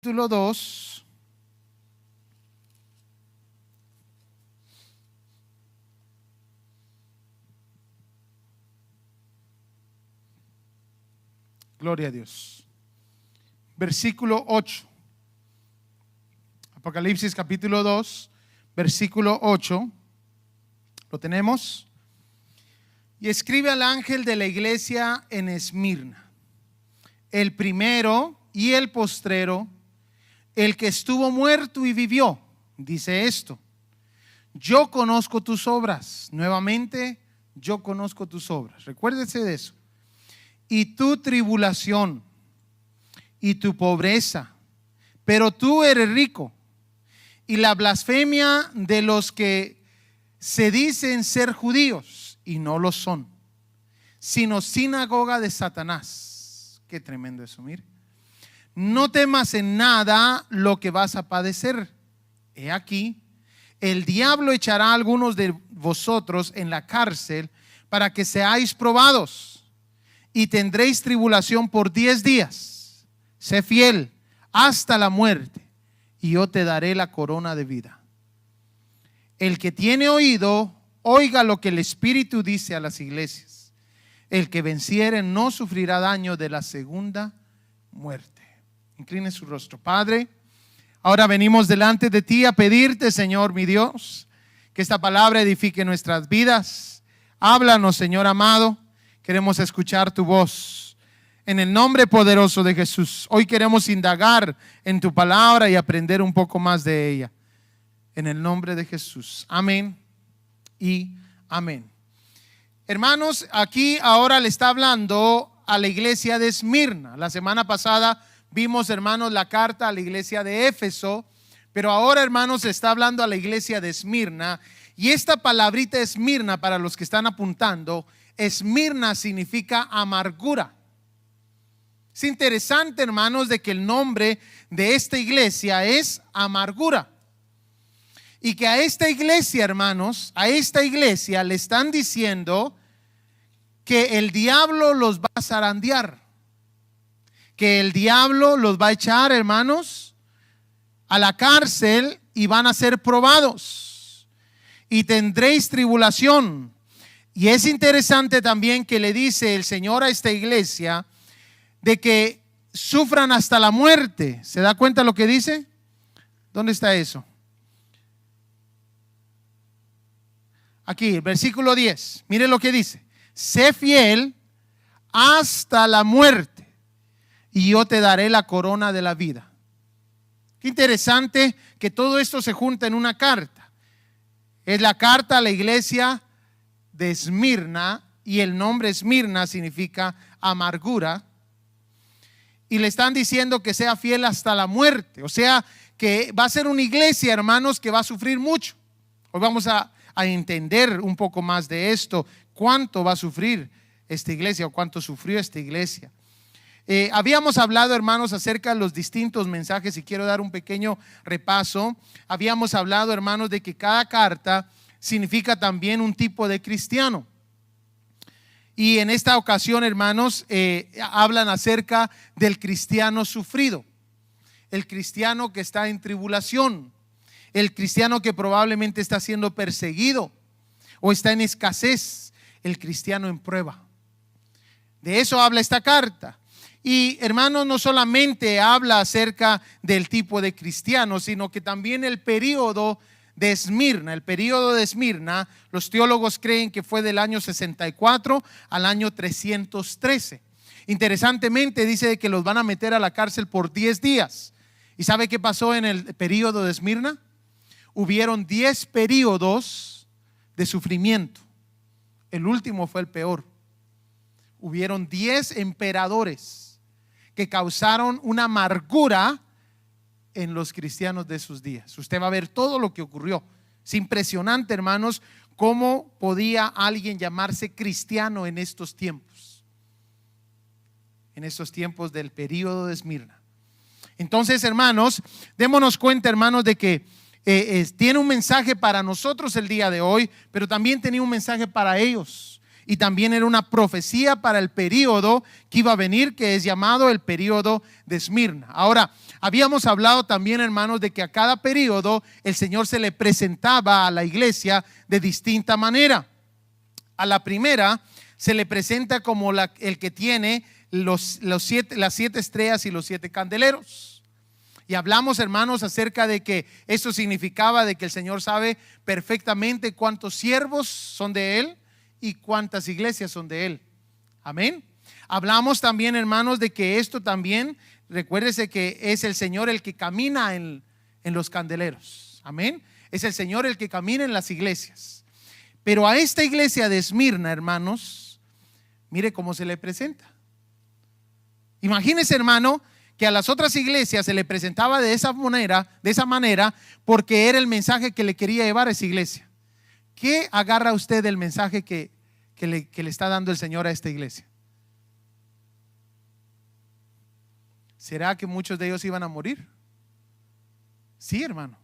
capítulo 2. Gloria a Dios. Versículo 8. Apocalipsis capítulo 2, versículo 8. ¿Lo tenemos? Y escribe al ángel de la iglesia en Esmirna, el primero y el postrero, el que estuvo muerto y vivió, dice esto: yo conozco tus obras. Nuevamente, yo conozco tus obras. Recuérdese de eso. Y tu tribulación y tu pobreza, pero tú eres rico. Y la blasfemia de los que se dicen ser judíos y no lo son, sino sinagoga de Satanás. Qué tremendo eso, mire. No temas en nada lo que vas a padecer. He aquí, el diablo echará a algunos de vosotros en la cárcel para que seáis probados, y tendréis tribulación por 10 días. Sé fiel hasta la muerte, y yo te daré la corona de vida. El que tiene oído, oiga lo que el Espíritu dice a las iglesias. El que venciere no sufrirá daño de la segunda muerte. Incline su rostro. Padre, ahora venimos delante de ti a pedirte, Señor mi Dios, que esta palabra edifique nuestras vidas. Háblanos, Señor amado. Queremos escuchar tu voz. En el nombre poderoso de Jesús, hoy queremos indagar en tu palabra y aprender un poco más de ella. En el nombre de Jesús. Amén y amén. Hermanos, aquí ahora le está hablando a la iglesia de Esmirna. La semana pasada vimos, hermanos, la carta a la iglesia de Éfeso, pero ahora, hermanos, está hablando a la iglesia de Esmirna. Y esta palabrita Esmirna, para los que están apuntando, Esmirna significa amargura. Es interesante, hermanos, de que el nombre de esta iglesia es amargura. Y que a esta iglesia, hermanos, a esta iglesia le están diciendo que el diablo los va a zarandear, que el diablo los va a echar, hermanos, a la cárcel y van a ser probados y tendréis tribulación. Y es interesante también que le dice el Señor a esta iglesia de que sufran hasta la muerte. ¿Se da cuenta lo que dice? ¿Dónde está eso? Aquí, el versículo 10. Mire lo que dice: sé fiel hasta la muerte, y yo te daré la corona de la vida. Qué interesante que todo esto se junta en una carta. Es la carta a la iglesia de Esmirna, y el nombre Esmirna significa amargura. Y le están diciendo que sea fiel hasta la muerte. O sea, que va a ser una iglesia, hermanos, que va a sufrir mucho. Hoy vamos a entender un poco más de esto, cuánto va a sufrir esta iglesia o cuánto sufrió esta iglesia. Habíamos hablado, hermanos, acerca de los distintos mensajes, y quiero dar un pequeño repaso. Habíamos hablado, hermanos, de que cada carta significa también un tipo de cristiano. Y en esta ocasión, hermanos, hablan acerca del cristiano sufrido, el cristiano que está en tribulación, el cristiano que probablemente está siendo perseguido o está en escasez, el cristiano en prueba. De eso habla esta carta. Y, hermanos, no solamente habla acerca del tipo de cristiano, sino que también el periodo de Esmirna. El periodo de Esmirna, los teólogos creen que fue del año 64 al año 313. Interesantemente dice que los van a meter a la cárcel por 10 días. ¿Y sabe qué pasó en el periodo de Esmirna? Hubieron 10 periodos de sufrimiento. El último fue el peor. Hubieron 10 emperadores que causaron una amargura en los cristianos de esos días. Usted va a ver todo lo que ocurrió. Es impresionante, hermanos, cómo podía alguien llamarse cristiano en estos tiempos. En estos tiempos del período de Esmirna. Entonces, hermanos, démonos cuenta, hermanos, de que tiene un mensaje para nosotros el día de hoy, pero también tenía un mensaje para ellos. y también era una profecía para el período que iba a venir, que es llamado el período de Esmirna. Ahora, habíamos hablado también, hermanos, de que a cada período el Señor se le presentaba a la iglesia de distinta manera. A la primera se le presenta como el que tiene las 7 estrellas y los 7 candeleros. Y hablamos, hermanos, acerca de que esto significaba de que el Señor sabe perfectamente cuántos siervos son de Él y cuántas iglesias son de Él. Amén. Hablamos también, hermanos, de que esto también, recuérdese que es el Señor el que camina en los candeleros. Amén. Es el Señor el que camina en las iglesias. Pero a esta iglesia de Esmirna, hermanos, mire cómo se le presenta. Imagínese, hermano, que a las otras iglesias se le presentaba de esa manera, porque era el mensaje que le quería llevar a esa iglesia. ¿Qué agarra usted del mensaje que le está dando el Señor a esta iglesia? ¿Será que muchos de ellos iban a morir? Sí, hermano.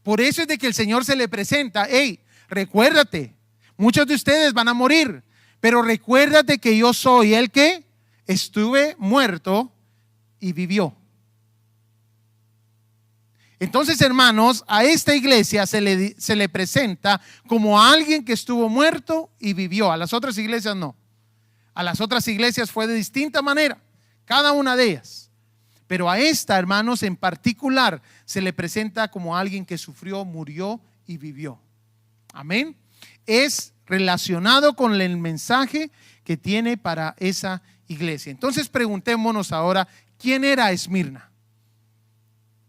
Por eso es de que el Señor se le presenta: hey, recuérdate, muchos de ustedes van a morir, pero recuérdate que yo soy el que estuve muerto y vivió. Entonces, hermanos, a esta iglesia se le presenta como a alguien que estuvo muerto y vivió. A las otras iglesias no. A las otras iglesias fue de distinta manera, cada una de ellas. Pero a esta, hermanos, en particular se le presenta como a alguien que sufrió, murió y vivió. Amén. Es relacionado con el mensaje que tiene para esa iglesia. Entonces preguntémonos ahora, ¿quién era Esmirna?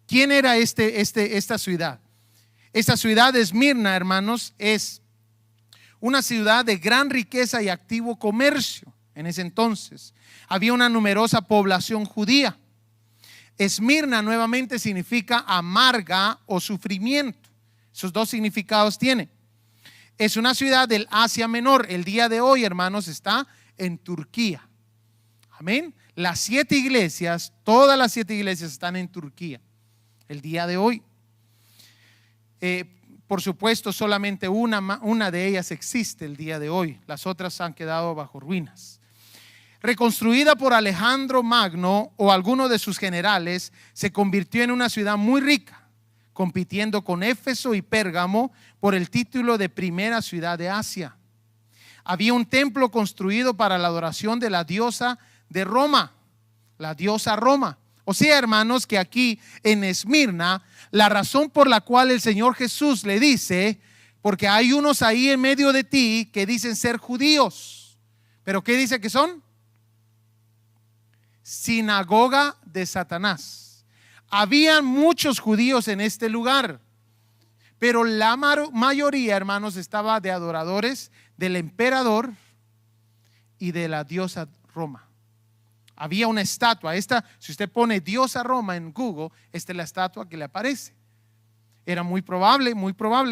¿Quién era esta ciudad? Esta ciudad de Esmirna, hermanos, es una ciudad de gran riqueza y activo comercio. En ese entonces había una numerosa población judía. Esmirna nuevamente significa amarga o sufrimiento. Esos dos significados tiene. Es una ciudad del Asia Menor. El día de hoy, hermanos, está en Turquía. Amén. Las 7 iglesias, todas las 7 iglesias están en Turquía el día de hoy. Por supuesto, solamente una de ellas existe el día de hoy. Las otras han quedado bajo ruinas. Reconstruida por Alejandro Magno o alguno de sus generales, se convirtió en una ciudad muy rica, compitiendo con Éfeso y Pérgamo por el título de primera ciudad de Asia. Había un templo construido para la adoración de la diosa de Roma, la diosa Roma. O sea, hermanos, que aquí en Esmirna, la razón por la cual el Señor Jesús le dice, porque hay unos ahí en medio de ti que dicen ser judíos, pero ¿qué dice que son? Sinagoga de Satanás. Habían muchos judíos en este lugar, pero la mayoría, hermanos, estaba de adoradores del emperador y de la diosa Roma. Había una estatua. Si usted pone diosa Roma en Google, esta es la estatua que le aparece. Era muy probable,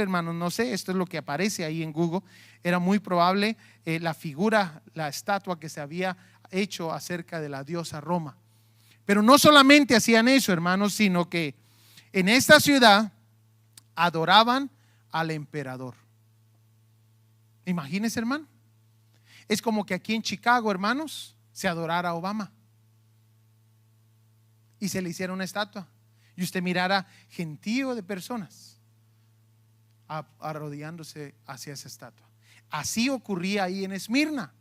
hermanos, no sé, esto es lo que aparece ahí en Google. Era muy probable la figura, la estatua que se había hecho acerca de la diosa Roma. Pero no solamente hacían eso, hermanos, sino que en esta ciudad adoraban al emperador. Imagínense, hermano. Es como que aquí en Chicago, hermanos, se adorara a Obama y se le hiciera una estatua y usted mirara gentío de personas arrodillándose hacia esa estatua. Así ocurría ahí en Esmirna.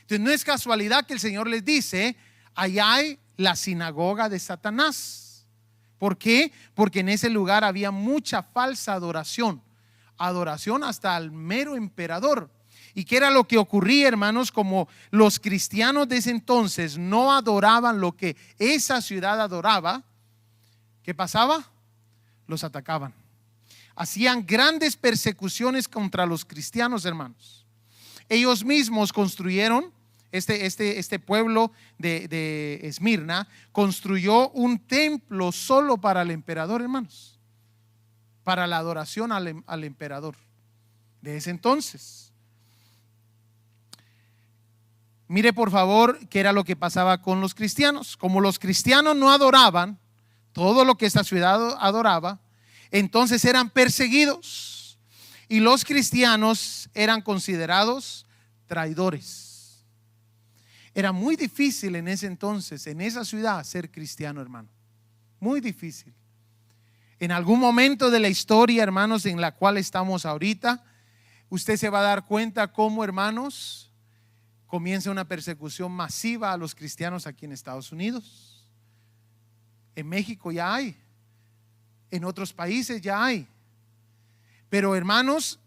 Entonces no es casualidad que el Señor les dice: allá hay la sinagoga de Satanás. ¿Por qué? Porque en ese lugar había mucha falsa adoración hasta al mero emperador. ¿Y qué era lo que ocurría, hermanos? Como los cristianos de ese entonces no adoraban lo que esa ciudad adoraba, ¿qué pasaba? Los atacaban. Hacían grandes persecuciones contra los cristianos, hermanos. Ellos mismos construyeron, este pueblo de Esmirna construyó un templo solo para el emperador, hermanos, para la adoración al emperador de ese entonces. Mire por favor qué era lo que pasaba con los cristianos. Como los cristianos no adoraban todo lo que esta ciudad adoraba, entonces eran perseguidos y los cristianos eran considerados traidores. Era muy difícil en ese entonces, en esa ciudad, ser cristiano, hermano. Muy difícil. En algún momento de la historia, hermanos, en la cual estamos ahorita, usted se va a dar cuenta cómo, hermanos, comienza una persecución masiva a los cristianos aquí en Estados Unidos. En México ya hay, en otros países ya hay. Pero hermanos,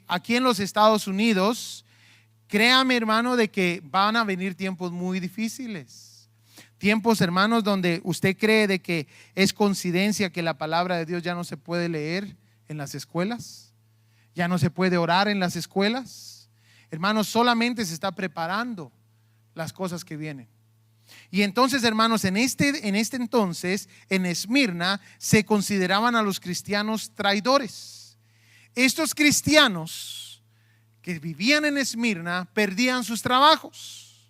aquí en los Estados Unidos, créame, hermano, de que van a venir tiempos muy difíciles. Tiempos, hermanos, donde usted cree de que es coincidencia que la palabra de Dios ya no se puede leer en las escuelas, ya no se puede orar en las escuelas. Hermanos, solamente se está preparando las cosas que vienen. Y entonces, hermanos, en este entonces, en Esmirna, se consideraban a los cristianos traidores. Estos cristianos que vivían en Esmirna perdían sus trabajos.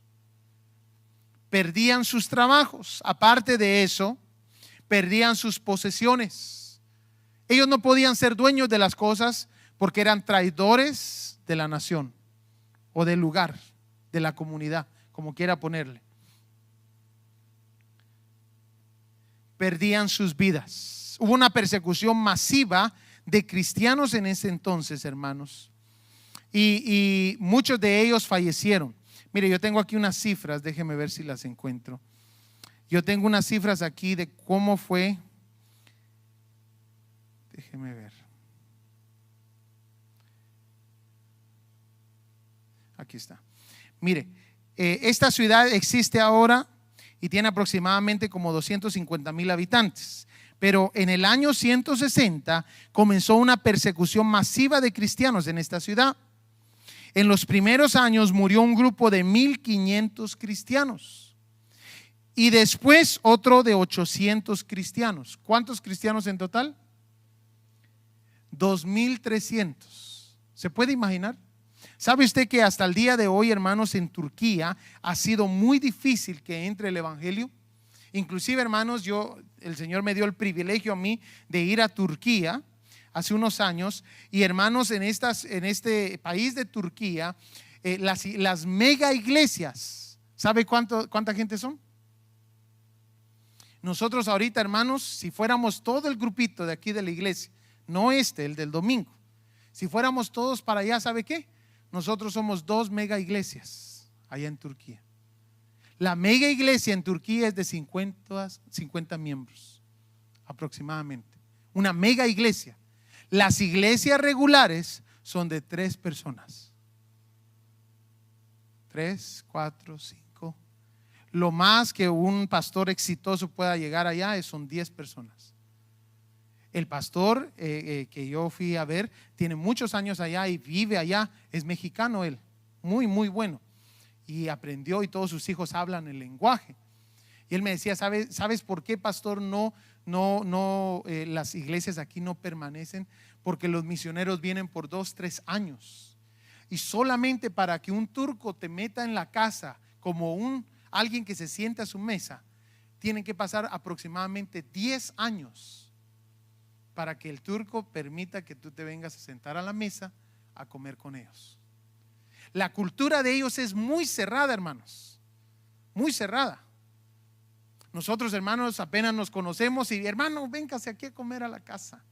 Perdían sus trabajos. Aparte de eso, perdían sus posesiones. Ellos no podían ser dueños de las cosas porque eran traidores de la nación o del lugar, de la comunidad, como quiera ponerle. Perdían sus vidas. Hubo una persecución masiva de cristianos en ese entonces, hermanos, y muchos de ellos fallecieron. Mire, yo tengo aquí unas cifras, déjeme ver si las encuentro. Yo tengo unas cifras aquí de cómo fue. Déjeme ver. Aquí está. Mire, esta ciudad existe ahora y tiene aproximadamente como 250,000 habitantes. Pero en el año 160 comenzó una persecución masiva de cristianos en esta ciudad. En los primeros años murió un grupo de 1,500 cristianos y después otro de 800 cristianos. ¿Cuántos cristianos en total? 2,300. ¿Se puede imaginar? ¿Sabe usted que hasta el día de hoy, hermanos, en Turquía ha sido muy difícil que entre el evangelio? Inclusive, hermanos, el Señor me dio el privilegio a mí de ir a Turquía hace unos años, y hermanos, en este país de Turquía, las mega iglesias, ¿sabe cuánta gente son? Nosotros ahorita, hermanos, si fuéramos todo el grupito de aquí de la iglesia, no el del domingo, si fuéramos todos para allá, ¿sabe qué? Nosotros somos 2 mega iglesias allá en Turquía. La mega iglesia en Turquía es de 50 miembros aproximadamente. Una mega iglesia. Las iglesias regulares son de 3 personas. 3, 4, 5. Lo más que un pastor exitoso pueda llegar allá son 10 personas. El pastor que yo fui a ver tiene muchos años allá y vive allá. Es mexicano él, muy, muy bueno. Y aprendió, y todos sus hijos hablan el lenguaje. Y él me decía, ¿sabes por qué, pastor, las iglesias aquí no permanecen? Porque los misioneros vienen por 2, 3 años. Y solamente para que un turco te meta en la casa como alguien que se siente a su mesa, tienen que pasar aproximadamente 10 años para que el turco permita que tú te vengas a sentar a la mesa a comer con ellos. La cultura de ellos es muy cerrada, hermanos, muy cerrada. Nosotros, hermanos, apenas nos conocemos y, hermano, véngase aquí a comer a la casa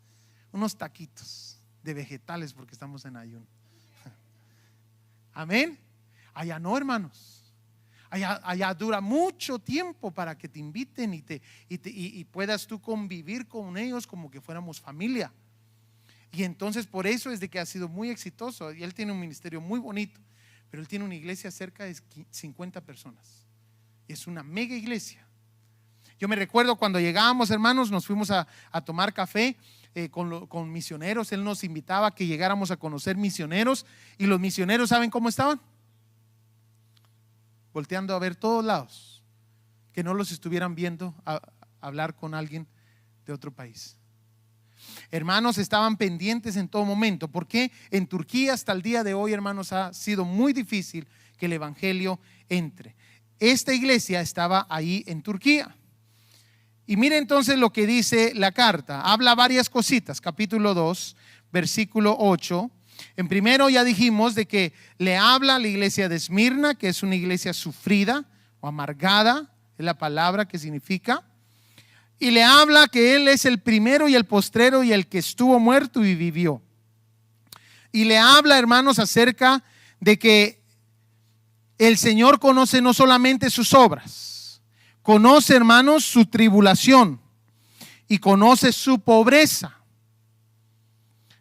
unos taquitos de vegetales porque estamos en ayuno. Amén. Allá no, hermanos. Allá dura mucho tiempo para que te inviten y puedas tú convivir con ellos como que fuéramos familia. Y entonces por eso es de que ha sido muy exitoso. Y él tiene un ministerio muy bonito, pero él tiene una iglesia cerca de 50 personas. Y es una mega iglesia. Yo me recuerdo cuando llegábamos, hermanos, nos fuimos a tomar café con misioneros. Él nos invitaba a que llegáramos a conocer misioneros. Y los misioneros, ¿saben cómo estaban? Volteando a ver todos lados, que no los estuvieran viendo a hablar con alguien de otro país. Hermanos, estaban pendientes en todo momento, porque en Turquía hasta el día de hoy, hermanos, ha sido muy difícil que el evangelio entre. Esta iglesia estaba ahí en Turquía. Y mire entonces lo que dice la carta. Habla varias cositas. Capítulo 2, versículo 8. En primero ya dijimos de que le habla a la iglesia de Esmirna, que es una iglesia sufrida o amargada, es la palabra que significa. Y le habla que Él es el primero y el postrero y el que estuvo muerto y vivió. Y le habla, hermanos, acerca de que el Señor conoce no solamente sus obras, conoce, hermanos, su tribulación y conoce su pobreza.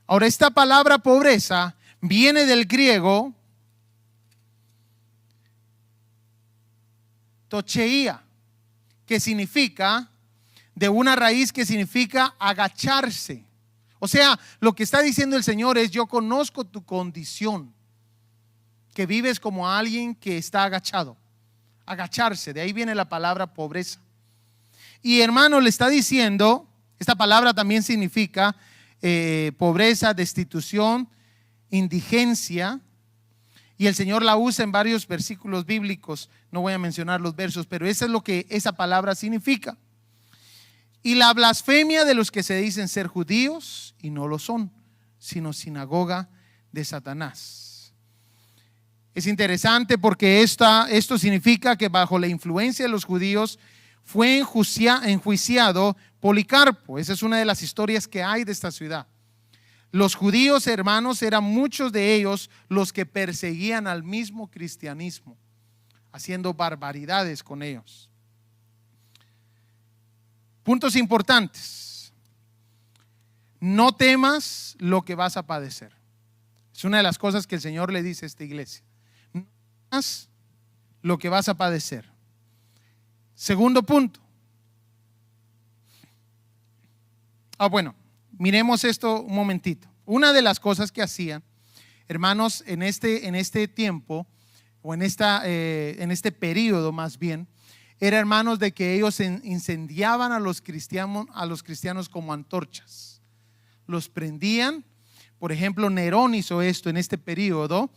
Ahora, esta palabra pobreza viene del griego tocheia, que significa, de una raíz que significa agacharse. O sea, lo que está diciendo el Señor es: yo conozco tu condición, que vives como alguien que está agachado. Agacharse, de ahí viene la palabra pobreza. Y hermano, le está diciendo, esta palabra también significa pobreza, destitución, indigencia. Y el Señor la usa en varios versículos bíblicos. No voy a mencionar los versos, pero eso es lo que esa palabra significa. Y la blasfemia de los que se dicen ser judíos y no lo son, sino sinagoga de Satanás. Es interesante porque esto significa que bajo la influencia de los judíos fue enjuiciado Policarpo. Esa es una de las historias que hay de esta ciudad. Los judíos, hermanos, eran muchos de ellos los que perseguían al mismo cristianismo, haciendo barbaridades con ellos. Puntos importantes: no temas lo que vas a padecer. Es una de las cosas que el Señor le dice a esta iglesia. No temas lo que vas a padecer. Segundo punto. Bueno, miremos esto un momentito. Una de las cosas que hacían, hermanos, en este tiempo, o en este periodo más bien, era, hermanos, de que ellos incendiaban a los cristianos como antorchas. Los prendían. Por ejemplo, Nerón hizo esto en este periodo.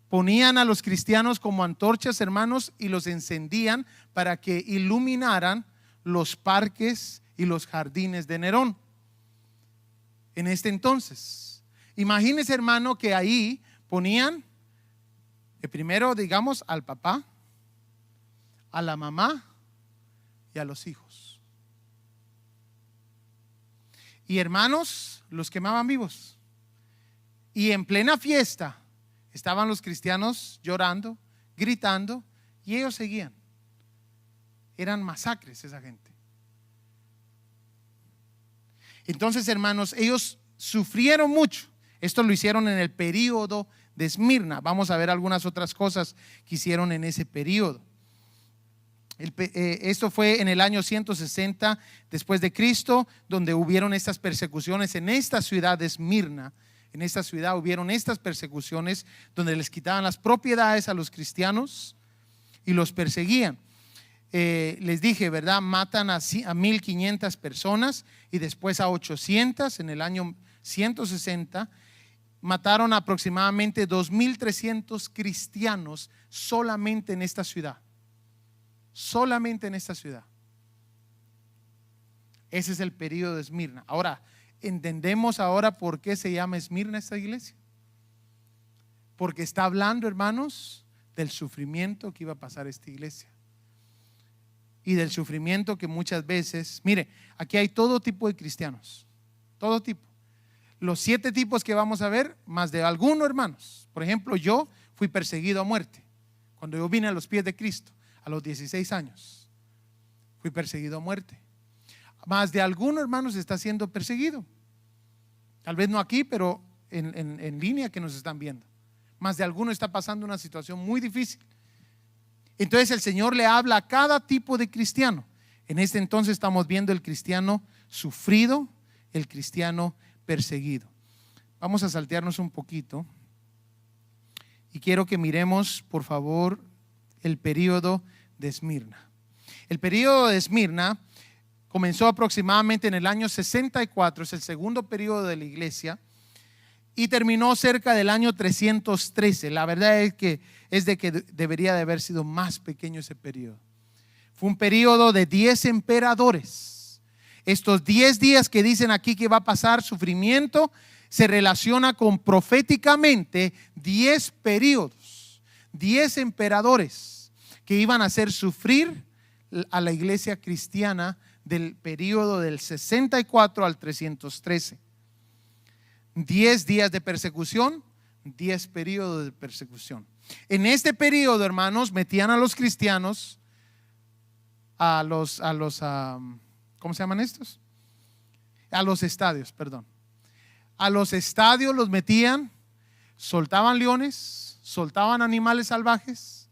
Ponían a los cristianos como antorchas, hermanos, y los encendían para que iluminaran los parques y los jardines de Nerón. En este entonces, imagínese, hermano, que ahí ponían primero, digamos, al papá, a la mamá y a los hijos. Y, hermanos, los quemaban vivos. Y en plena fiesta estaban los cristianos llorando, gritando, y ellos seguían. Eran masacres esa gente. Entonces, hermanos, ellos sufrieron mucho. Esto lo hicieron en el período de Esmirna. Vamos a ver algunas otras cosas que hicieron en ese período. Esto fue en el año 160 después de Cristo, donde hubieron estas persecuciones en esta ciudad de Esmirna. En esta ciudad hubieron estas persecuciones donde les quitaban las propiedades a los cristianos y los perseguían. Les dije, ¿verdad? Matan a 1500 personas y después a 800 en el año 160. Mataron aproximadamente 2300 cristianos solamente en esta ciudad. Solamente en esta ciudad. Ese es el periodo de Esmirna. Ahora, ¿entendemos ahora por qué se llama Esmirna esta iglesia? Porque está hablando, hermanos, del sufrimiento que iba a pasar esta iglesia. Y del sufrimiento que muchas veces, mire, aquí hay todo tipo de cristianos, todo tipo. Los 7 tipos que vamos a ver, más de algunos, hermanos. Por ejemplo, yo fui perseguido a muerte cuando yo vine a los pies de Cristo a los 16 años. Fui perseguido a muerte. Más de algunos, hermanos, está siendo perseguido. Tal vez no aquí, pero en línea que nos están viendo. Más de alguno está pasando una situación muy difícil. Entonces el Señor le habla a cada tipo de cristiano. En este entonces estamos viendo el cristiano sufrido, el cristiano perseguido. Vamos a saltearnos un poquito y quiero que miremos, por favor, el periodo de Esmirna. El periodo de Esmirna comenzó aproximadamente en el año 64, es el segundo periodo de la iglesia, y terminó cerca del año 313. La verdad es que debería de haber sido más pequeño ese periodo. Fue un periodo de 10 emperadores. Estos 10 días que dicen aquí que va a pasar sufrimiento, se relaciona con proféticamente 10 periodos, 10 emperadores que iban a hacer sufrir a la iglesia cristiana del periodo del 64 al 313. 10 días de persecución, 10 periodos de persecución. En este periodo, hermanos, metían a los cristianos ¿cómo se llaman estos? A los estadios, perdón. A los estadios los metían, soltaban leones, soltaban animales salvajes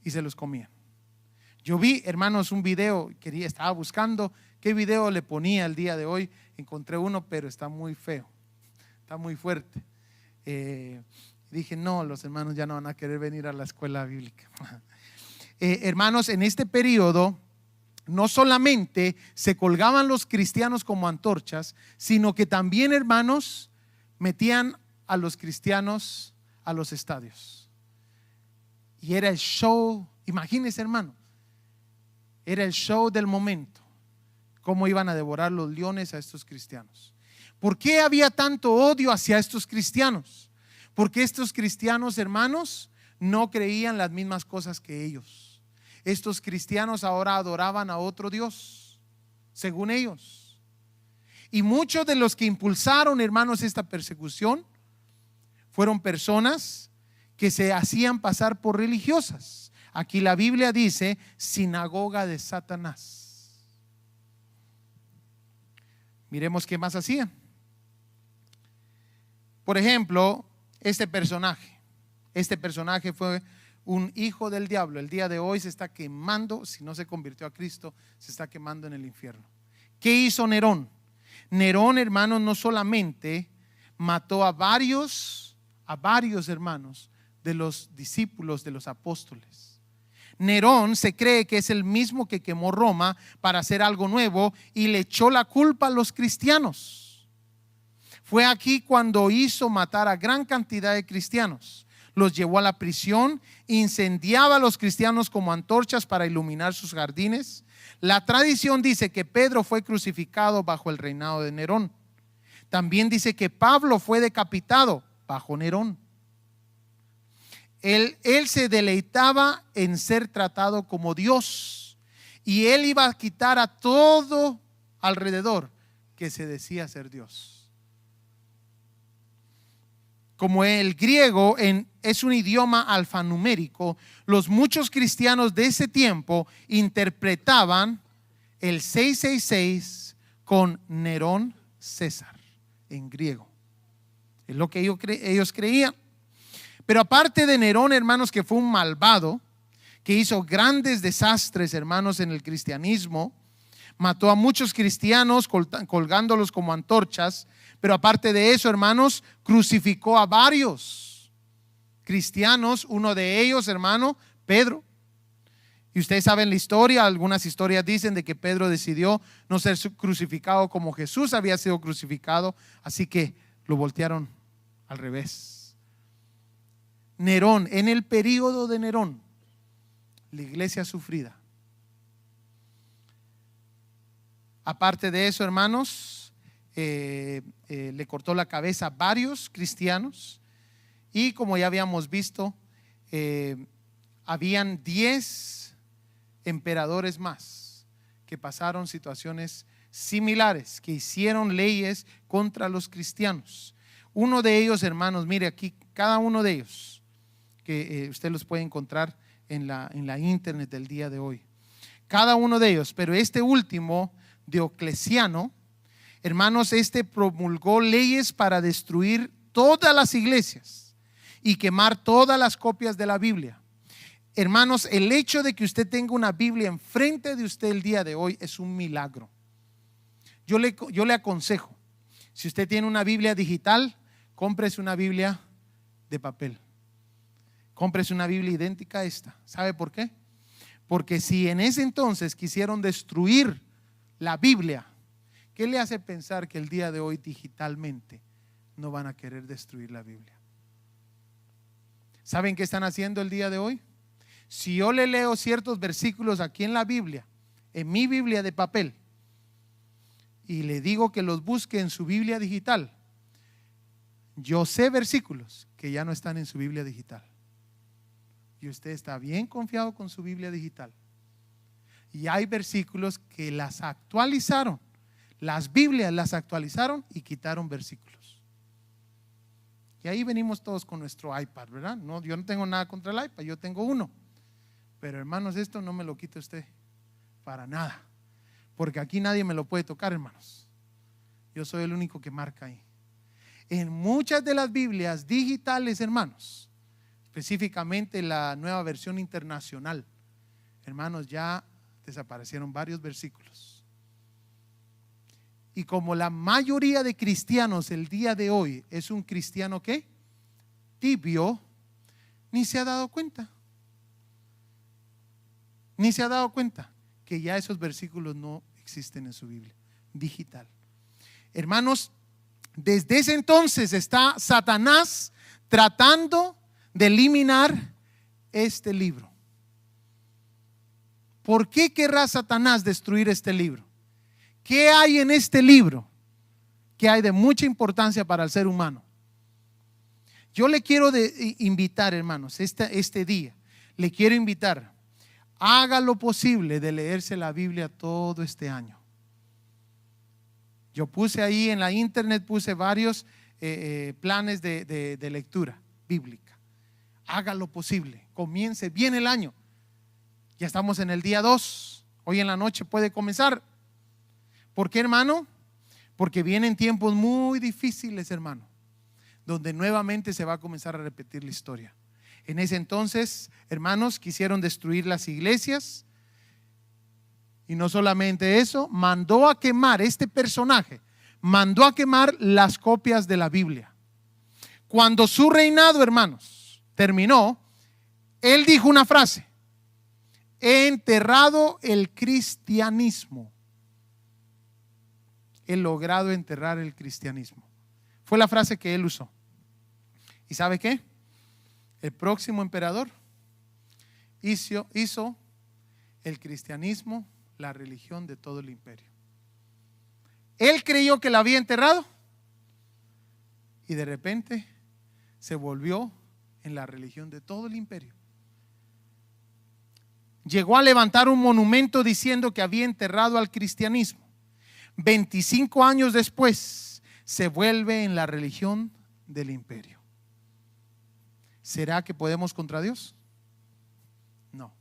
y se los comían. Yo vi, hermanos, un video, estaba buscando qué video le ponía el día de hoy. Encontré uno, pero está muy feo, está muy fuerte. Dije, no, los hermanos ya no van a querer venir a la escuela bíblica. Hermanos, en este periodo no solamente se colgaban los cristianos como antorchas, sino que también, hermanos, metían a los cristianos a los estadios. Y era el show, imagínense, hermano, era el show del momento, cómo iban a devorar los leones a estos cristianos. ¿Por qué había tanto odio hacia estos cristianos? Porque estos cristianos, hermanos, no creían las mismas cosas que ellos. Estos cristianos ahora adoraban a otro Dios, según ellos. Y muchos de los que impulsaron, hermanos, esta persecución fueron personas que se hacían pasar por religiosas. Aquí la Biblia dice sinagoga de Satanás. Miremos qué más hacían. Por ejemplo, este personaje fue un hijo del diablo. El día de hoy se está quemando, si no se convirtió a Cristo, se está quemando en el infierno. ¿Qué hizo Nerón? Nerón, hermanos, no solamente mató a varios hermanos de los discípulos de los apóstoles. Nerón se cree que es el mismo que quemó Roma para hacer algo nuevo y le echó la culpa a los cristianos. Fue aquí cuando hizo matar a gran cantidad de cristianos. Los llevó a la prisión, incendiaba a los cristianos como antorchas para iluminar sus jardines. La tradición dice que Pedro fue crucificado bajo el reinado de Nerón. También dice que Pablo fue decapitado bajo Nerón. Él se deleitaba en ser tratado como Dios, y él iba a quitar a todo alrededor que se decía ser Dios. Como el griego es un idioma alfanumérico, los muchos cristianos de ese tiempo interpretaban el 666 con Nerón César en griego. Es lo que ellos creían. Pero aparte de Nerón, hermanos, que fue un malvado, que hizo grandes desastres, hermanos, en el cristianismo, mató a muchos cristianos colgándolos como antorchas. Pero aparte de eso, hermanos, crucificó a varios cristianos. Uno de ellos, hermano, Pedro. Y ustedes saben la historia. Algunas historias dicen de que Pedro decidió no ser crucificado como Jesús había sido crucificado, así que lo voltearon al revés. Nerón, en el periodo de Nerón, la iglesia sufrida. Aparte de eso, hermanos, le cortó la cabeza a varios cristianos. Y como ya habíamos visto, habían 10 emperadores más que pasaron situaciones similares, que hicieron leyes contra los cristianos. Uno de ellos, hermanos, mire aquí, cada uno de ellos, que usted los puede encontrar en la internet del día de hoy. Cada uno de ellos, pero este último, Diocleciano, hermanos, promulgó leyes para destruir todas las iglesias y quemar todas las copias de la Biblia. Hermanos, el hecho de que usted tenga una Biblia enfrente de usted el día de hoy es un milagro. Yo le aconsejo, si usted tiene una Biblia digital, cómprese una Biblia de papel. Cómprese una Biblia idéntica a esta. ¿Sabe por qué? Porque si en ese entonces quisieron destruir la Biblia, ¿qué le hace pensar que el día de hoy digitalmente no van a querer destruir la Biblia? ¿Saben qué están haciendo el día de hoy? Si yo le leo ciertos versículos aquí en la Biblia, en mi Biblia de papel, y le digo que los busque en su Biblia digital, Yo sé versículos que ya no están en su Biblia digital. Y usted está bien confiado con su Biblia digital. Y hay versículos que las actualizaron. Las Biblias las actualizaron y quitaron versículos. Y ahí venimos todos con nuestro iPad, ¿verdad? No, yo no tengo nada contra el iPad, yo tengo uno. Pero hermanos, esto no me lo quita usted para nada. Porque aquí nadie me lo puede tocar, hermanos. Yo soy el único que marca ahí. En muchas de las Biblias digitales, hermanos, específicamente la nueva versión internacional, hermanos, ya desaparecieron varios versículos. Y como la mayoría de cristianos el día de hoy es un cristiano ¿qué? Tibio, ni se ha dado cuenta. Ni se ha dado cuenta que ya esos versículos no existen en su Biblia digital. Hermanos, desde ese entonces está Satanás tratando de eliminar este libro. ¿Por qué querrá Satanás destruir este libro? ¿Qué hay en este libro que hay de mucha importancia para el ser humano? Yo le quiero invitar, hermanos, este día, le quiero invitar, haga lo posible de leerse la Biblia todo este año. Yo puse ahí en la internet, puse varios planes de lectura bíblica. Haga lo posible, comience bien el año. Ya estamos en el día 2, hoy en la noche puede comenzar. ¿Por qué, hermano? Porque vienen tiempos muy difíciles, hermano, donde nuevamente se va a comenzar a repetir la historia. En ese entonces, hermanos, quisieron destruir las iglesias. Y no solamente eso, mandó a quemar, este personaje mandó a quemar las copias de la Biblia. Cuando su reinado, hermanos, terminó, él dijo una frase: he enterrado el cristianismo. He logrado enterrar el cristianismo. Fue la frase que él usó. ¿Y sabe qué? El próximo emperador hizo el cristianismo la religión de todo el imperio. Él creyó que la había enterrado y de repente se volvió en la religión de todo el imperio. Llegó a levantar un monumento diciendo que había enterrado al cristianismo. 25 años después se vuelve en la religión del imperio. ¿Será que podemos contra Dios? No.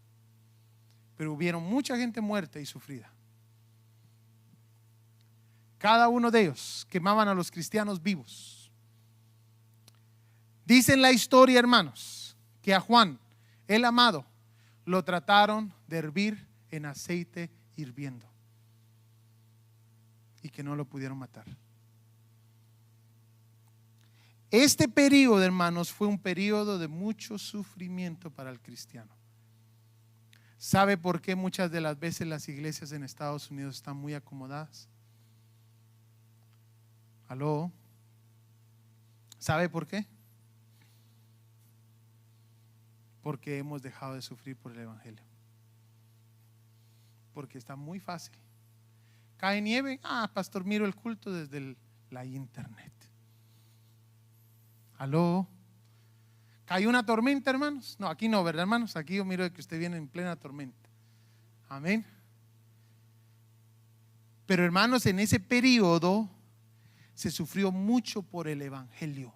Pero hubieron mucha gente muerta y sufrida. Cada uno de ellos quemaban a los cristianos vivos. Dicen la historia, hermanos, que a Juan, el amado, lo trataron de hervir en aceite hirviendo y que no lo pudieron matar. Este periodo, hermanos, fue un periodo de mucho sufrimiento para el cristiano. ¿Sabe por qué muchas de las veces las iglesias en Estados Unidos están muy acomodadas? ¿Aló? ¿Sabe por qué? Porque hemos dejado de sufrir por el evangelio. Porque está muy fácil. Cae nieve, pastor, miro el culto desde la internet. ¿Aló? ¿Cayó una tormenta, hermanos? No, aquí no, ¿verdad, hermanos? Aquí yo miro que usted viene en plena tormenta. Amén. Pero, hermanos, en ese periodo se sufrió mucho por el evangelio.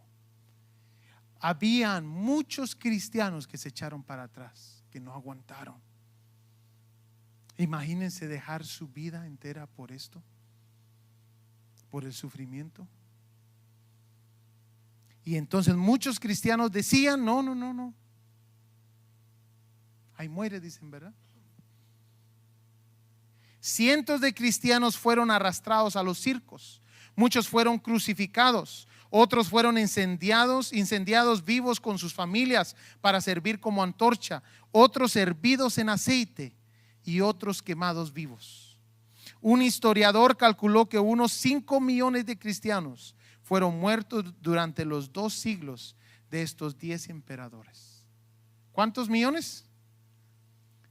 Habían muchos cristianos que se echaron para atrás, que no aguantaron. Imagínense dejar su vida entera por esto, por el sufrimiento. Y entonces muchos cristianos decían: no. Ahí muere, dicen, ¿verdad? Cientos de cristianos fueron arrastrados a los circos. Muchos fueron crucificados. Otros fueron incendiados vivos con sus familias para servir como antorcha. Otros hervidos en aceite y otros quemados vivos. Un historiador calculó que unos 5 millones de cristianos fueron muertos durante los 2 siglos de estos 10 emperadores. ¿Cuántos millones?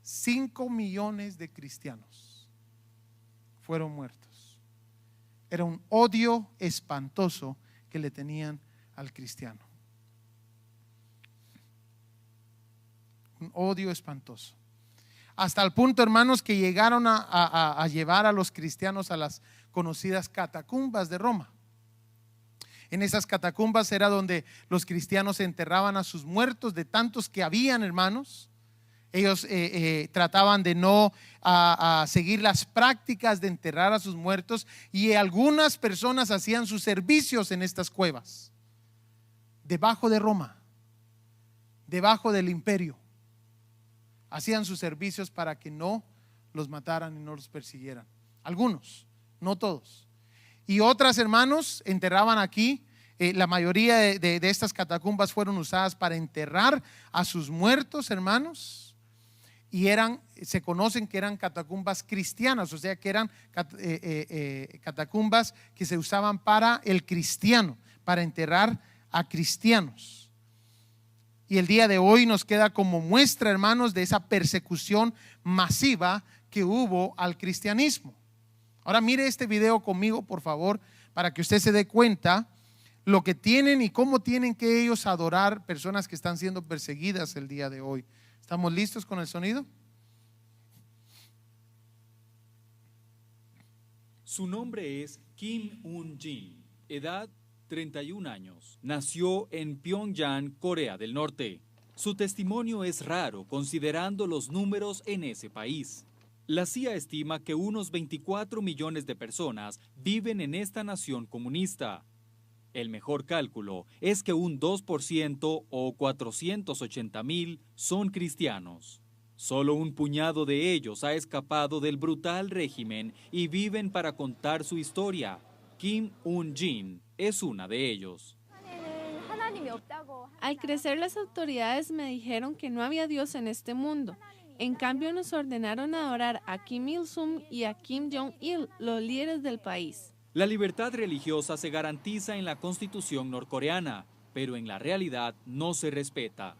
5 millones de cristianos fueron muertos. Era un odio espantoso que le tenían al cristiano. Un odio espantoso. Hasta el punto, hermanos, que llegaron a llevar a los cristianos a las conocidas catacumbas de Roma. En esas catacumbas era donde los cristianos enterraban a sus muertos, de tantos que habían, hermanos. Ellos trataban de no seguir las prácticas de enterrar a sus muertos, y algunas personas hacían sus servicios en estas cuevas, debajo de Roma, debajo del imperio. Hacían sus servicios para que no los mataran y no los persiguieran. Algunos, no todos. Y otras, hermanos, enterraban aquí. La mayoría de estas catacumbas fueron usadas para enterrar a sus muertos, hermanos. Y se conocen que eran catacumbas cristianas, o sea que eran catacumbas que se usaban para el cristiano, para enterrar a cristianos. Y el día de hoy nos queda como muestra, hermanos, de esa persecución masiva que hubo al cristianismo. Ahora mire este video conmigo, por favor, para que usted se dé cuenta lo que tienen y cómo tienen que ellos adorar personas que están siendo perseguidas el día de hoy. ¿Estamos listos con el sonido? Su nombre es Kim Un-jin, edad 31 años. Nació en Pyongyang, Corea del Norte. Su testimonio es raro considerando los números en ese país. La CIA estima que unos 24 millones de personas viven en esta nación comunista. El mejor cálculo es que un 2% o 480,000 son cristianos. Solo un puñado de ellos ha escapado del brutal régimen y viven para contar su historia. Kim Un-jin es una de ellos. Al crecer, las autoridades me dijeron que no había Dios en este mundo. En cambio, nos ordenaron adorar a Kim Il-sung y a Kim Jong-il, los líderes del país. La libertad religiosa se garantiza en la Constitución norcoreana, pero en la realidad no se respeta.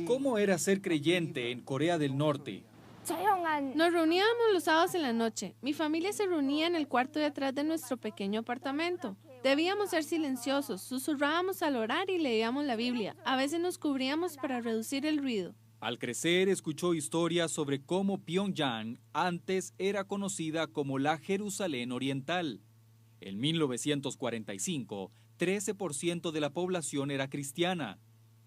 ¿Cómo era ser creyente en Corea del Norte? Nos reuníamos los sábados en la noche. Mi familia se reunía en el cuarto de atrás de nuestro pequeño apartamento. Debíamos ser silenciosos, susurrábamos al orar y leíamos la Biblia. A veces nos cubríamos para reducir el ruido. Al crecer, escuchó historias sobre cómo Pyongyang antes era conocida como la Jerusalén Oriental. En 1945, 13% de la población era cristiana.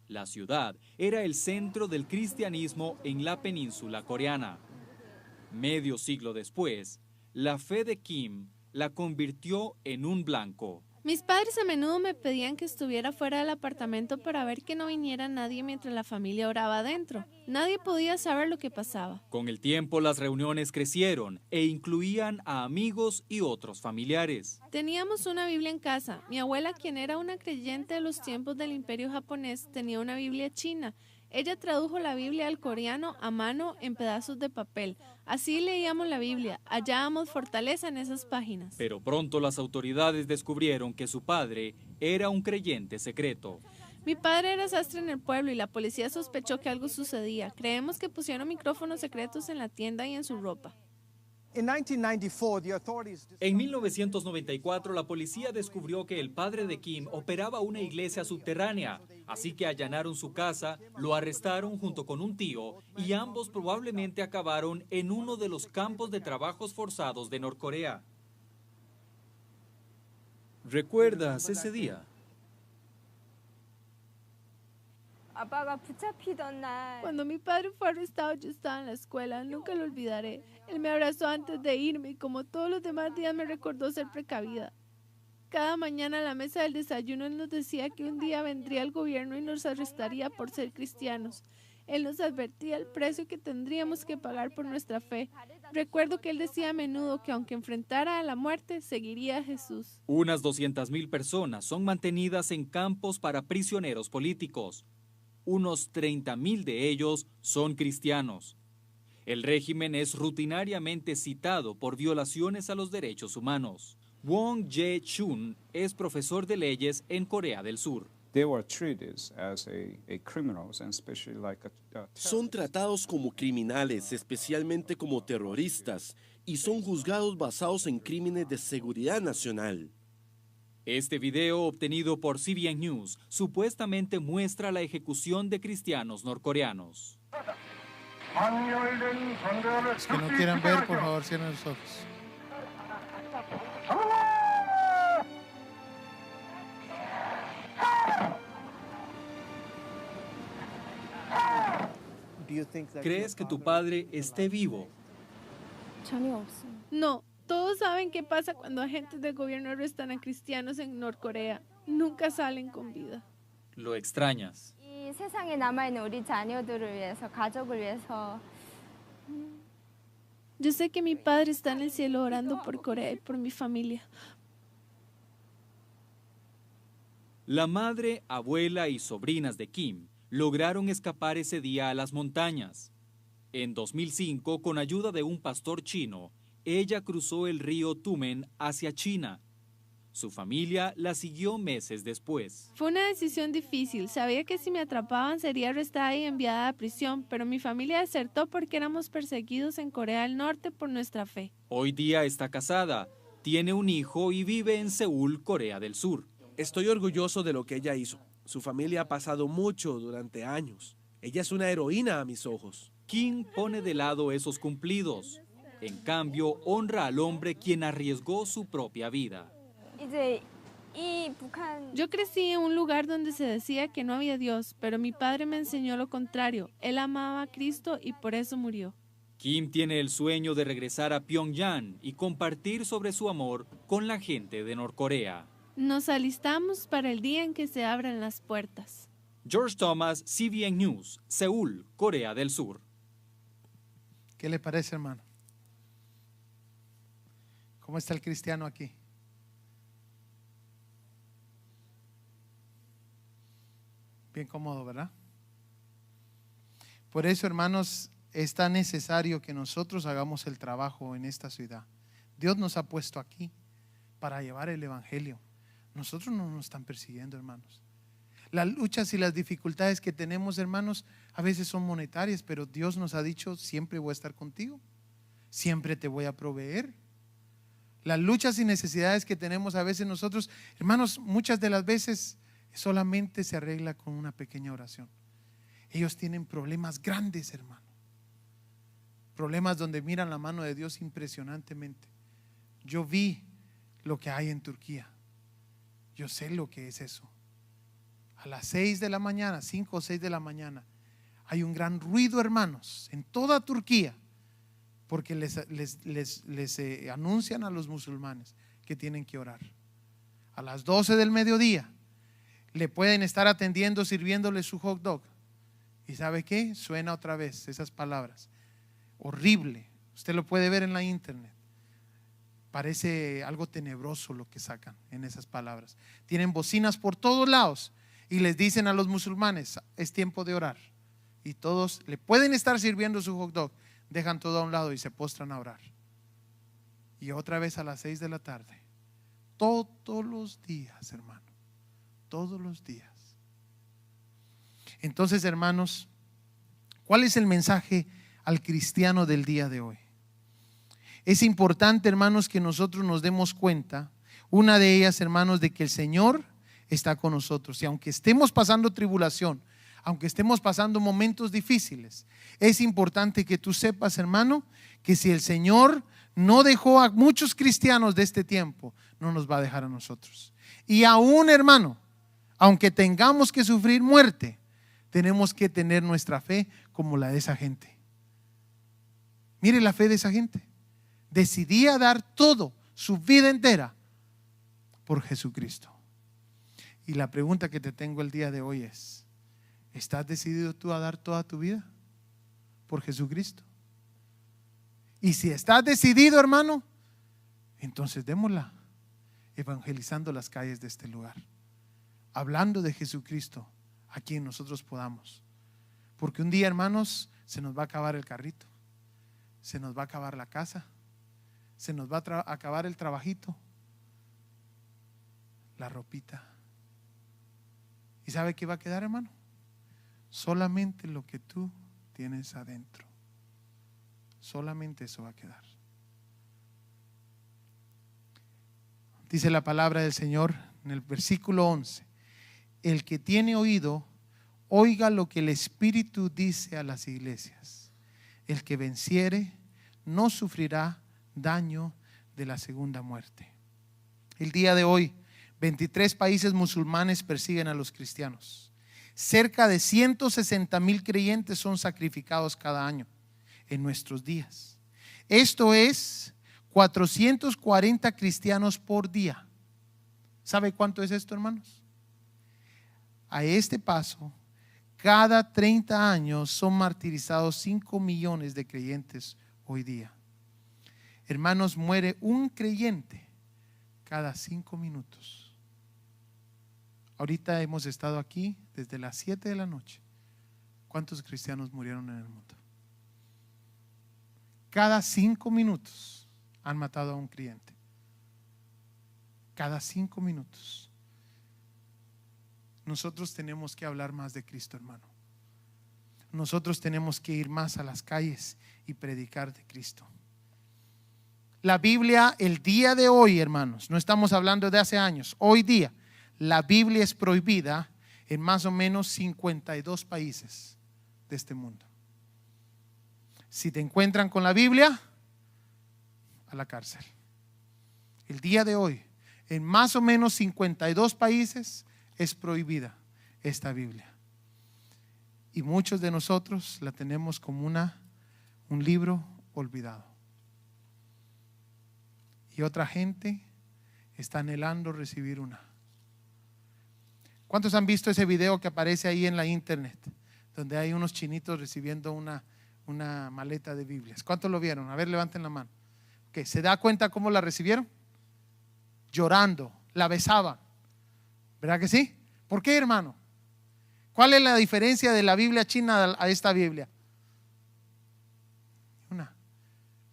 La ciudad era el centro del cristianismo en la península coreana. Medio siglo después, la fe de Kim la convirtió en un blanco. Mis padres a menudo me pedían que estuviera fuera del apartamento para ver que no viniera nadie mientras la familia oraba adentro. Nadie podía saber lo que pasaba. Con el tiempo, las reuniones crecieron e incluían a amigos y otros familiares. Teníamos una Biblia en casa. Mi abuela, quien era una creyente de los tiempos del Imperio japonés, tenía una Biblia china. Ella tradujo la Biblia al coreano a mano en pedazos de papel. Así leíamos la Biblia, hallábamos fortaleza en esas páginas. Pero pronto las autoridades descubrieron que su padre era un creyente secreto. Mi padre era sastre en el pueblo y la policía sospechó que algo sucedía. Creemos que pusieron micrófonos secretos en la tienda y en su ropa. En 1994, la policía descubrió que el padre de Kim operaba una iglesia subterránea, así que allanaron su casa, lo arrestaron junto con un tío y ambos probablemente acabaron en uno de los campos de trabajos forzados de Norcorea. ¿Recuerdas ese día? Cuando mi padre fue arrestado, yo estaba en la escuela, nunca lo olvidaré. Él me abrazó antes de irme y como todos los demás días me recordó ser precavida. Cada mañana a la mesa del desayuno él nos decía que un día vendría el gobierno y nos arrestaría por ser cristianos. Él nos advertía el precio que tendríamos que pagar por nuestra fe. Recuerdo que él decía a menudo que aunque enfrentara a la muerte, seguiría a Jesús. Unas 200,000 personas son mantenidas en campos para prisioneros políticos. Unos 30,000 de ellos son cristianos. El régimen es rutinariamente citado por violaciones a los derechos humanos. Wong Jae-chun es profesor de leyes en Corea del Sur. Son tratados como criminales, especialmente como terroristas, y son juzgados basados en crímenes de seguridad nacional. Este video obtenido por CBN News supuestamente muestra la ejecución de cristianos norcoreanos. Los que no quieran ver, por favor, cierren los ojos. ¿Crees que tu padre esté vivo? 전혀 없어요. No, todos saben qué pasa cuando agentes del gobierno arrestan a cristianos en Norcorea. Nunca salen con vida. Lo extrañas. 이 세상에 남아있는 우리 자녀들을 위해서, 가족을 위해서 Yo sé que mi padre está en el cielo orando por Corea y por mi familia. La madre, abuela y sobrinas de Kim lograron escapar ese día a las montañas. En 2005, con ayuda de un pastor chino, ella cruzó el río Tumen hacia China. Su familia la siguió meses después. Fue una decisión difícil. Sabía que si me atrapaban sería arrestada y enviada a prisión, pero mi familia desertó porque éramos perseguidos en Corea del Norte por nuestra fe. Hoy día está casada, tiene un hijo y vive en Seúl, Corea del Sur. Estoy orgulloso de lo que ella hizo. Su familia ha pasado mucho durante años. Ella es una heroína a mis ojos. Kim pone de lado esos cumplidos. En cambio, honra al hombre quien arriesgó su propia vida. 이제 이 북한 Yo crecí en un lugar donde se decía que no había Dios, pero mi padre me enseñó lo contrario. Él amaba a Cristo y por eso murió. Kim tiene el sueño de regresar a Pyongyang y compartir sobre su amor con la gente de Norcorea. Nos alistamos para el día en que se abran las puertas. George Thomas, CBN News, Seúl, Corea del Sur. ¿Qué le parece, hermano? ¿Cómo está el cristiano aquí? Bien cómodo, ¿verdad? Por eso, hermanos, es tan necesario que nosotros hagamos el trabajo en esta ciudad. Dios nos ha puesto aquí para llevar el evangelio. Nosotros no nos están persiguiendo, hermanos. Las luchas y las dificultades que tenemos, hermanos, a veces son monetarias, pero Dios nos ha dicho: siempre voy a estar contigo, siempre te voy a proveer. Las luchas y necesidades que tenemos a veces nosotros, hermanos, muchas de las veces solamente se arregla con una pequeña oración. Ellos tienen problemas grandes, hermano. Problemas donde miran la mano de Dios impresionantemente. Yo vi lo que hay en Turquía. Yo sé lo que es eso. A las 6 de la mañana, 5 o 6 de la mañana, hay un gran ruido, hermanos, en toda Turquía, porque les anuncian a los musulmanes que tienen que orar. A las 12 del mediodía le pueden estar atendiendo, sirviéndole su hot dog. ¿Y sabe qué? Suena otra vez esas palabras. Horrible. Usted lo puede ver en la internet. Parece algo tenebroso lo que sacan en esas palabras. Tienen bocinas por todos lados y les dicen a los musulmanes: es tiempo de orar. Y todos le pueden estar sirviendo su hot dog, dejan todo a un lado y se postran a orar. Y otra vez a las 6 de la tarde. Todos los días, hermano. Todos los días. Entonces, hermanos, ¿cuál es el mensaje al cristiano del día de hoy? Es importante, hermanos, que nosotros nos demos cuenta, una de ellas, hermanos, de que el Señor está con nosotros. Y aunque estemos pasando tribulación, aunque estemos pasando momentos difíciles, es importante que tú sepas, hermano, que si el Señor no dejó a muchos cristianos de este tiempo, no nos va a dejar a nosotros. Y aún, hermano, aunque tengamos que sufrir muerte, tenemos que tener nuestra fe como la de esa gente. Mire la fe de esa gente. Decidía dar todo, su vida entera, por Jesucristo. Y la pregunta que te tengo el día de hoy es: ¿estás decidido tú a dar toda tu vida por Jesucristo? Y si estás decidido, hermano, entonces démosla, evangelizando las calles de este lugar, hablando de Jesucristo a quien nosotros podamos. Porque un día, hermanos, se nos va a acabar el carrito, se nos va a acabar la casa, se nos va a acabar el trabajito, la ropita. ¿Y sabe qué va a quedar, hermano? Solamente lo que tú tienes adentro. Solamente eso va a quedar. Dice la palabra del Señor, en el versículo 11, el que tiene oído, oiga lo que el Espíritu dice a las iglesias. El que venciere no sufrirá daño de la segunda muerte. El día de hoy, 23 países musulmanes persiguen a los cristianos. Cerca de 160,000 creyentes son sacrificados cada año en nuestros días. Esto es 440 cristianos por día. ¿Sabe cuánto es esto, hermanos? A este paso, cada 30 años son martirizados 5 millones de creyentes hoy día. Hermanos, muere un creyente cada 5 minutos. Ahorita hemos estado aquí desde las 7 de la noche. ¿Cuántos cristianos murieron en el mundo? Cada 5 minutos han matado a un creyente. Cada 5 minutos. Nosotros tenemos que hablar más de Cristo, hermano. Nosotros tenemos que ir más a las calles y predicar de Cristo. La Biblia, el día de hoy, hermanos, no estamos hablando de hace años, hoy día, la Biblia es prohibida en más o menos 52 países de este mundo. Si te encuentran con la Biblia, a la cárcel. El día de hoy, en más o menos 52 países es prohibida esta Biblia. Y muchos de nosotros la tenemos como un libro olvidado. Y otra gente está anhelando recibir una. ¿Cuántos han visto ese video que aparece ahí en la internet? Donde hay unos chinitos recibiendo una maleta de Biblias. ¿Cuántos lo vieron? A ver, levanten la mano. ¿Qué? ¿Se da cuenta cómo la recibieron? Llorando, la besaban. ¿Verdad que sí? ¿Por qué, hermano? ¿Cuál es la diferencia de la Biblia china a esta Biblia? Una.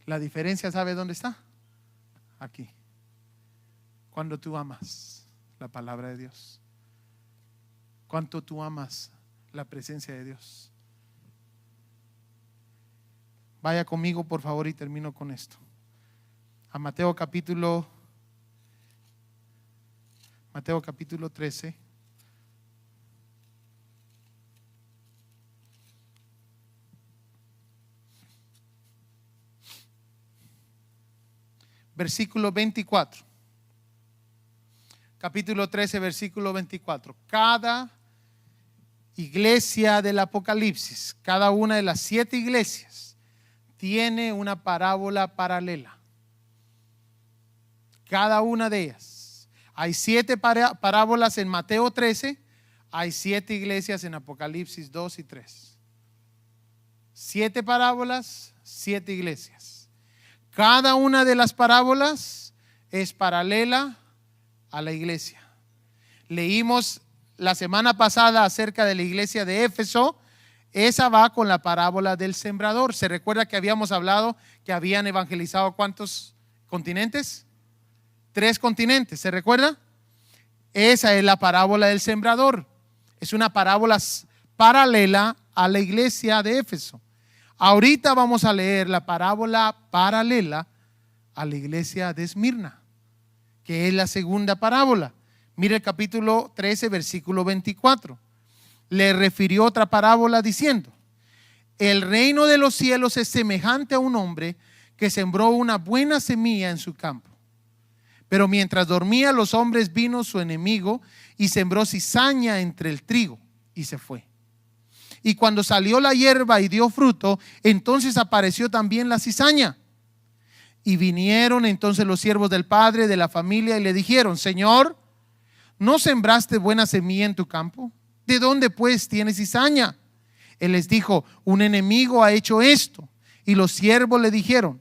La diferencia, ¿sabe dónde está? Aquí. Cuando tú amas la palabra de Dios. Cuánto tú amas la presencia de Dios. Vaya conmigo, por favor, y termino con esto. A Mateo capítulo 13. Versículo 24. Capítulo 13, versículo 24. Cada iglesia del Apocalipsis, cada una de las 7 iglesias, tiene una parábola paralela. Cada una de ellas. Hay 7 parábolas en Mateo 13, hay 7 iglesias en Apocalipsis 2 y 3. 7 parábolas, 7 iglesias. Cada una de las parábolas es paralela a la iglesia. Leímos la semana pasada acerca de la iglesia de Éfeso. Esa va con la parábola del sembrador. ¿Se recuerda que habíamos hablado que habían evangelizado cuántos continentes? 3 continentes, ¿se recuerda? Esa es la parábola del sembrador. Es una parábola paralela a la iglesia de Éfeso. Ahorita vamos a leer la parábola paralela a la iglesia de Esmirna, que es la segunda parábola. Mire el capítulo 13, versículo 24. Le refirió otra parábola diciendo: el reino de los cielos es semejante a un hombre que sembró una buena semilla en su campo. Pero mientras dormía los hombres, vino su enemigo y sembró cizaña entre el trigo y se fue. Y cuando salió la hierba y dio fruto, entonces apareció también la cizaña. Y vinieron entonces los siervos del padre de la familia y le dijeron: Señor, ¿no sembraste buena semilla en tu campo? ¿De dónde pues tienes cizaña? Él les dijo: un enemigo ha hecho esto. Y los siervos le dijeron: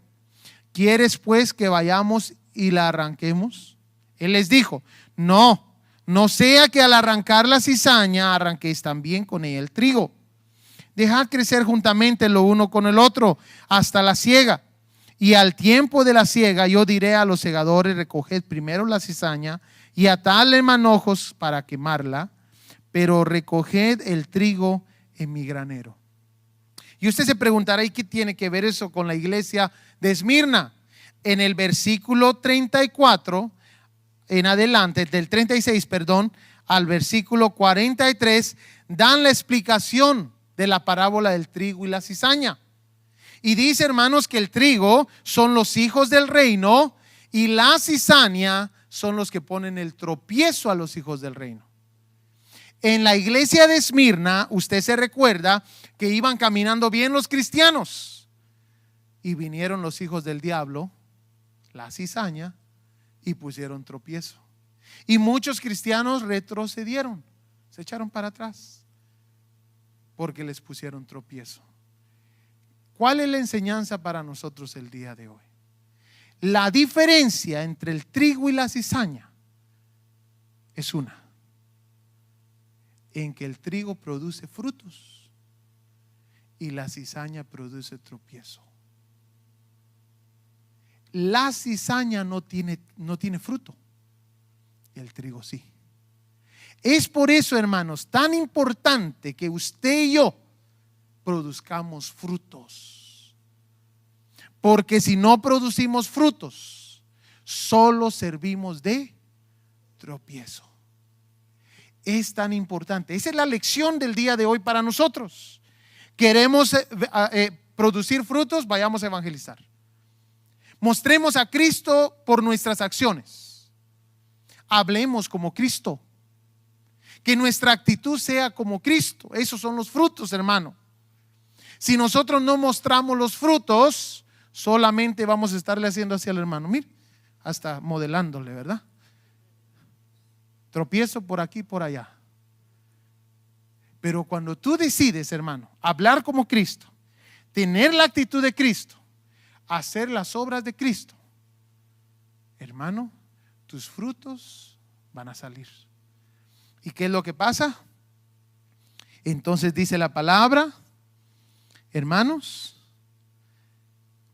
¿quieres pues que vayamos y la arranquemos? Él les dijo: no sea que al arrancar la cizaña arranquéis también con ella el trigo. Dejad crecer juntamente lo uno con el otro hasta la siega. Y al tiempo de la siega yo diré a los segadores: recoged primero la cizaña y atadle en manojos para quemarla, pero recoged el trigo en mi granero. Y usted se preguntará: ¿y qué tiene que ver eso con la iglesia de Esmirna? En el versículo 34 en adelante, del 36, perdón, al versículo 43, dan la explicación de la parábola del trigo y la cizaña. Y dice, hermanos, que el trigo son los hijos del reino y la cizaña son los que ponen el tropiezo a los hijos del reino. En la iglesia de Esmirna, usted se recuerda que iban caminando bien los cristianos y vinieron los hijos del diablo, la cizaña, y pusieron tropiezo. Y muchos cristianos retrocedieron, se echaron para atrás porque les pusieron tropiezo. ¿Cuál es la enseñanza para nosotros el día de hoy? La diferencia entre el trigo y la cizaña es una, en que el trigo produce frutos y la cizaña produce tropiezo. La cizaña no tiene fruto, el trigo sí. Es por eso, hermanos, tan importante que usted y yo produzcamos frutos. Porque si no producimos frutos, solo servimos de tropiezo. Es tan importante. Esa es la lección del día de hoy para nosotros. Queremos producir frutos, vayamos a evangelizar. Mostremos a Cristo por nuestras acciones. Hablemos como Cristo. Que nuestra actitud sea como Cristo. Esos son los frutos, hermano. Si nosotros no mostramos los frutos, solamente vamos a estarle haciendo hacia el hermano. Mire, hasta modelándole, ¿verdad? Tropiezo por aquí, por allá. Pero cuando tú decides, hermano, hablar como Cristo, tener la actitud de Cristo, hacer las obras de Cristo, hermano, tus frutos van a salir. ¿Y qué es lo que pasa? Entonces dice la palabra, hermanos,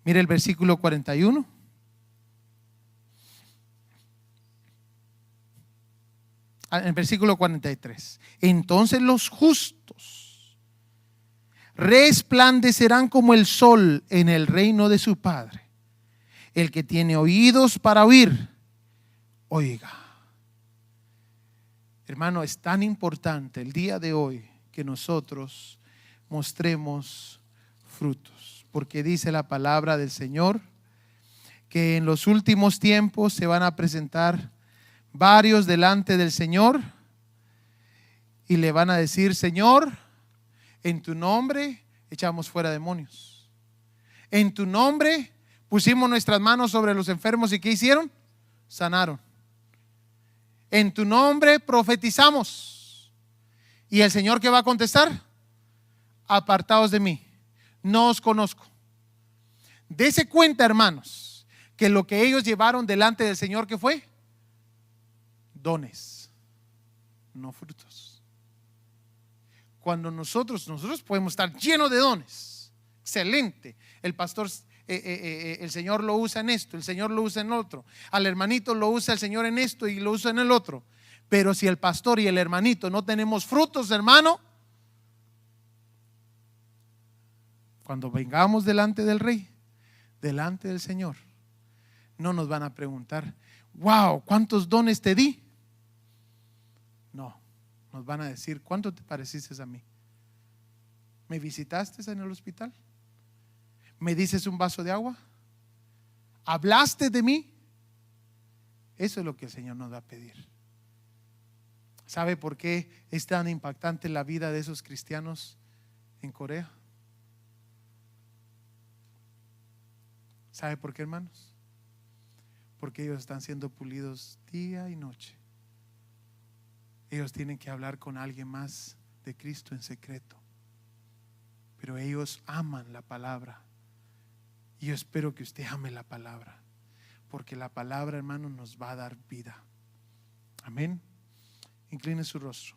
mire el versículo 41. En el versículo 43. Entonces los justos resplandecerán como el sol en el reino de su Padre. El que tiene oídos para oír, oiga. Hermano, es tan importante el día de hoy que nosotros mostremos frutos, porque dice la palabra del Señor que en los últimos tiempos se van a presentar varios delante del Señor y le van a decir: Señor, en tu nombre echamos fuera demonios, en tu nombre pusimos nuestras manos sobre los enfermos y ¿qué hicieron? Sanaron. En tu nombre profetizamos. Y el Señor, ¿qué va a contestar? Apartaos de mí, no os conozco. Dese cuenta, hermanos, que lo que ellos llevaron delante del Señor, ¿qué fue? Dones, no frutos. Cuando nosotros podemos estar llenos de dones, excelente. El pastor, el Señor lo usa en esto, el Señor lo usa en otro, al hermanito lo usa el Señor en esto y lo usa en el otro. Pero si el pastor y el hermanito no tenemos frutos, hermano, cuando vengamos delante del Rey, delante del Señor, no nos van a preguntar: wow, ¿cuántos dones te di? No, nos van a decir: ¿cuánto te pareciste a mí? ¿Me visitaste en el hospital? ¿Me dices un vaso de agua? ¿Hablaste de mí? Eso es lo que el Señor nos va a pedir. ¿Sabe por qué es tan impactante la vida de esos cristianos en Corea? ¿Sabe por qué, hermanos? Porque ellos están siendo pulidos día y noche. Ellos tienen que hablar con alguien más de Cristo en secreto, pero ellos aman la palabra. Y yo espero que usted ame la palabra, porque la palabra, hermano, nos va a dar vida. Amén. Incline su rostro.